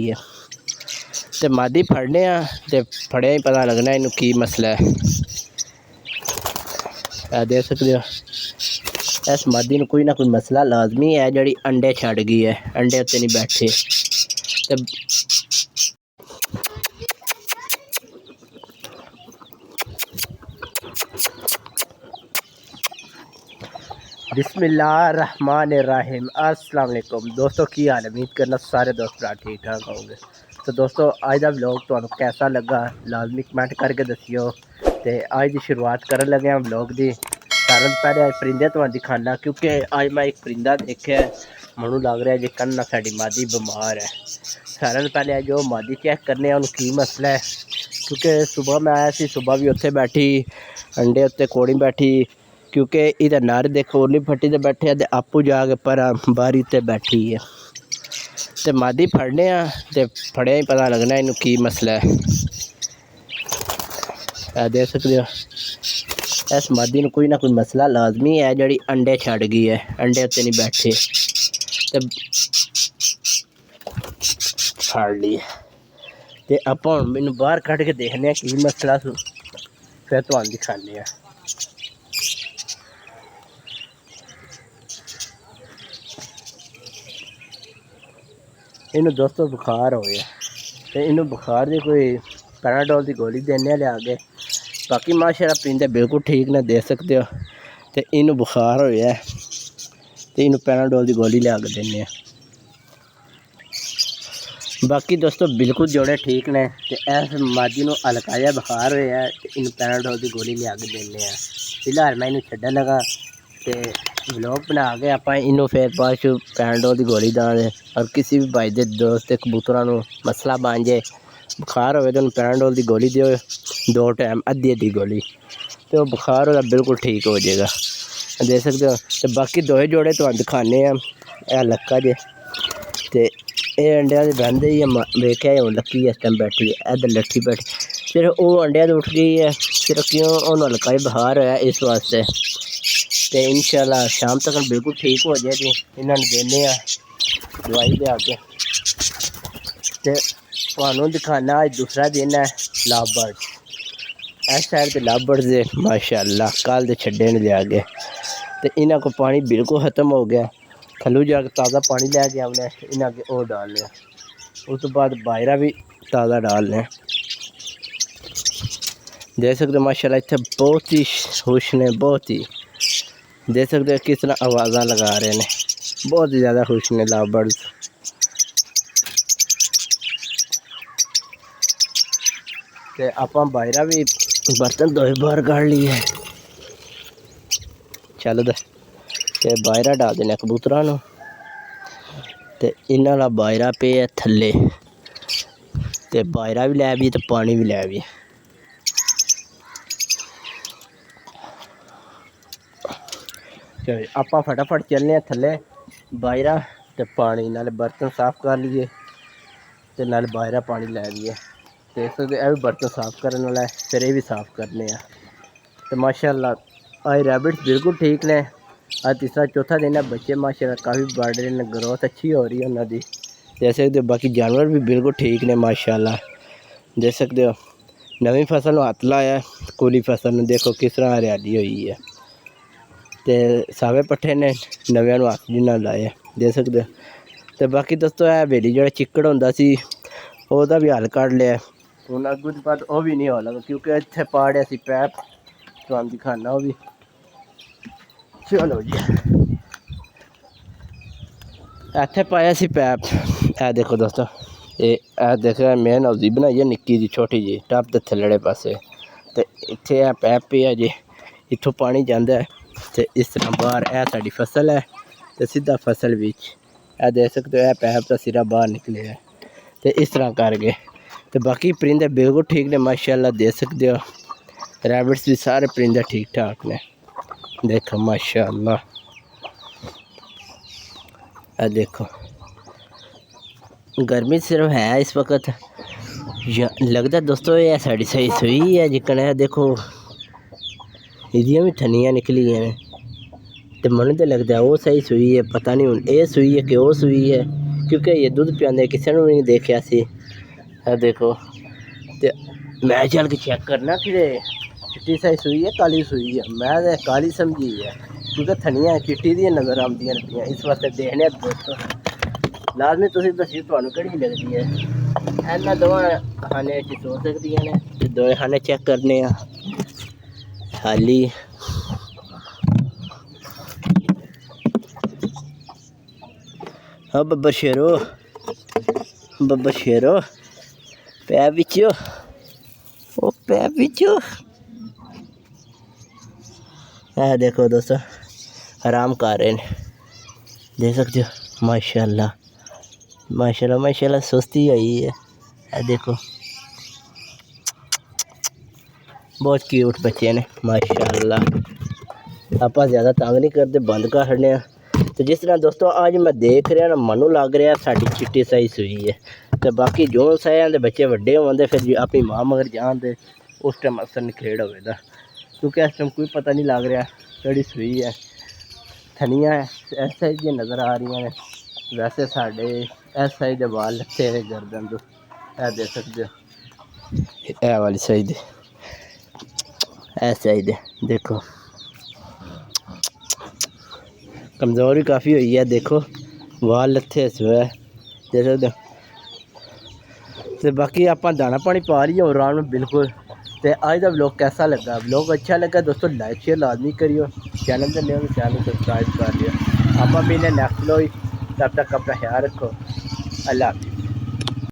है ते मादी फड़ने ते फड़िया ही पता लगना इनू की मसला है। देख सकते हो इस मादी नू कोई ना कोई मसला लाजमी है जी अंडे छड़ गई है, अंडे उत्ते नहीं बैठे। ते बिस्मिल्लाहिर्रहमानिर्रहीम। अस्सलाम वालेकुम दोस्तों, की हाल है? उम्मीद करना सारे दोस्त भरा ठीक ठाक होंगे। तो दोस्तों अज का व्लॉग तुहानू कैसा लगा लाजमी कमेंट करके दसियो। तो अज की शुरुआत कर लगे हैं व्लॉग की। सारे पहले परिंदे तुहानू दिखाना, क्योंकि अज मैं एक परिंदा देखा मैनू लग रहा है जी कल साड़ी मादी बीमार है। सारे पहले जो मादी चेक करने उन्होंने की मसला है, क्योंकि सुबह मैं आया सी, सुबह भी उत्थे बैठी अंडे उत्ते कोड़ी बैठी, क्योंकि इधर नर देखो उरली फट्टी ते बैठे ते आपू जाके पर बारी उत्ते बैठी है। ते मादी फड़ने ते फड़िया ही पता लगना इनू की मसला है। देख सकते हो इस मादी नू कोई ना कोई मसला लाजमी है जी अंडे छड़ गई है, अंडे उत्ते नहीं बैठे। ते फड़ ली ते आपां हुण मैनू बाहर कढ के देखने की मसला फिर तुहानू दिखाने। इनू दोस्तों बुखार हो गया तो इनू बुखार की कोई पैराडोल की गोली देने लिया के। बाकी माशाअल्लाह परिंदे बिल्कुल ठीक ने, दे सकते हो। तो इनू बुखार हो गया तो इनू पैराडोल की गोली लिया के देने। बाकी दोस्तों बिल्कुल जोड़े ठीक ने। तो इस मादी नू हल्का जिहा बुखार होया तो इनू पैराडोल की गोली लिया के देने। फिलहाल मैं इनू छड्डन लगा तो व्लॉग बना के आप इनू फिर बाद पैराडोल की गोली देंगे। और किसी भी भाई के दोस्त कबूतरों को मसला बन जाए, बुखार हो तो पैराडोल की गोली दो 2 टाइम अद्धी गोली, तो बुखार होगा बिल्कुल ठीक हो जाएगा। देख सकते हो। तो बाकी 2 जोड़े तो दिखाने लक्का जे तो यह अंडिया से बहते ही वेख्या लक्की इस टाइम बैठी है, इधर लट्ठी बैठी फिर वो अंडिया तो उठ गई है। फिर क्यों उन्होंने हल्का ही बुखार होया इस वास्ते। तो इंशाल्लाह शाम तक बिल्कुल ठीक हो जाए जी। इन्होंने देने दवाई लिया के। तो तुहानू दिखाना अज दूसरा दिन है लव बर्ड। इस साइड से लव बर्ड से माशाअल्लाह कल तो छड्डे ने लिया गए। तो इन्हों को पानी बिल्कुल ख़त्म हो गया। थल्लू जाकर ताज़ा पानी लैके आने, इन्हें अगे वो डालने। उस तो बाद बायरा भी ताज़ा डालने। देख सकते माशाअल्लाह इतने बहुत ही खुश ने, बहुत ही देख सकते हो किस तरह आवाज़ा लगा रहे हैं, बहुत ही ज़्यादा खुश ने लव बर्ड्स। तो आप बायरा भी बर्तन धोए बाहर काढ़ लिए। चलो तो बायरा डाल देने कबूतरों को। तो इन्हों बायरा पे है थले, तो बायरा भी लै भी तो पानी भी लै भी। आप फटाफट चलने थले बायरा तो पानी नाले बर्तन साफ कर लिए तो नाले बायरा पानी लै लिए। देख सकते यह भी बर्तन साफ करने वाला है, फिर ये भी साफ करने। तो माशाअल्लाह आज रैबिट्स बिल्कुल ठीक ने। आज तीसरा चौथा दिन है, बच्चे माशाअल्लाह काफ़ी बढ़ रहे हैं, ग्रोथ अच्छी हो रही है उन्होंने। देख सकते हो बाकी जानवर भी बिल्कुल ठीक ने माशाअल्लाह। देख सकते हो नवी फसल हाथ लाया, कूली फसल में देखो किस तरह हरियाली हुई है। तो सावे पट्ठे ने नव्या हाथ जिन्ना लाए, देख सकते हो। तो बाकी दोस्तों है बेली जो चिक्कड़ होंदा सी ओहदा भी हल कढ़ लिया। हूँ अगू के बाद वह भी नहीं हो लगा, क्योंकि इतने पाड़िया सी पैप तो दिखाना वो भी। चलो जी इत्थे पाया सी पैप। ए देखो दोस्तों ये देखो मेन हाउस बनाई है निक्की जी छोटी जी टप के थल्लड़े पासे। तो इत्थे पैप पे है जी, इत्थों पानी जाता है। तो इस तरह बाहर है साड़ी फसल है तो सीधा फसल बिच ए देख सकते हो पैप का सिरा बाहर निकले है। तो इस तरह कर गए। तो बाकी परिंदे बिल्कुल ठीक ने माशाअल्लाह, देख सकते हो। रैबिट्स भी सारे परिंदे ठीक ठाक ने, देखो माशाअल्लाह। देखो गर्मी सिर्फ है इस वक्त, लगता दोस्तों ये साड़ी सही सुई है जिकन है। देखो इदियां भी ठनियाँ निकली हैं तो मन तो लगता है वो सही सुई है, पता नहीं हूँ ये सुई है कि वो सुई है क्योंकि ये दुध पियाने किसी ने भी नहीं देखा सी। देखो तो मैं चल के चेक करना कि चिट्टी साई सूई है काली सूई है। मैं तो काली समझी है क्योंकि थनियां चिट्टी दी नज़र आउंदियां रहियां। इस वास्ते देखने दोस्तों लाजमी तुसीं दस्सियो तुहानूं किहड़ी लगदी है। इन्हां दोवां खाने च सो सकदियां ने ते दोए खाने चेक करने आ। खाली हाँ बब्बर शेरो पै बिचो ओ पै बिचो। देखो दोस्तों आराम कर रहे हैं, देख सकते हो। माशाल्लाह माशाल्लाह माशाल्लाह सुस्ती आई है। देखो बहुत क्यूट बच्चे ने माशाल्लाह। आप ज़्यादा तंग नहीं करते, बंद कर छड़ने। तो जिस तरह दोस्तों आज मैं देख रहा ना मनु लग रहा साड़ी चिट्टी साई सूई है। तो बाकी जो साया के बच्चे वड्डे होंगे फिर अपनी माँ मगर जान दे उस टाइम असर निखेड़ होगा, क्योंकि इस टाइम कोई पता नहीं लग रहा केड़ी सूई है। थनियां इस साइज दी नज़र आ रही हैं। वैसे साढ़े इस साइज के बाल लत्थे हुए गर्दन तो देख सकते हो। ए वाली साइज इस साइज देखो कमज़ोर भी काफ़ी हुई है। देखो वाल लत्थे हुए देख सकते हो। तो बाकी आप दाना पानी पा रही हो आराम में बिल्कुल। तो आज का व्लॉग कैसा लगा? व्लॉग अच्छा लगा दोस्तों लाइक शेयर लाजमी करियो। चैनल पर नए हो चैनल सब्सक्राइब कर लियो। आप मिले नेक्स्ट व्लॉग, तब तक अपना ख्याल रखो। अल्लाह हाफिज़।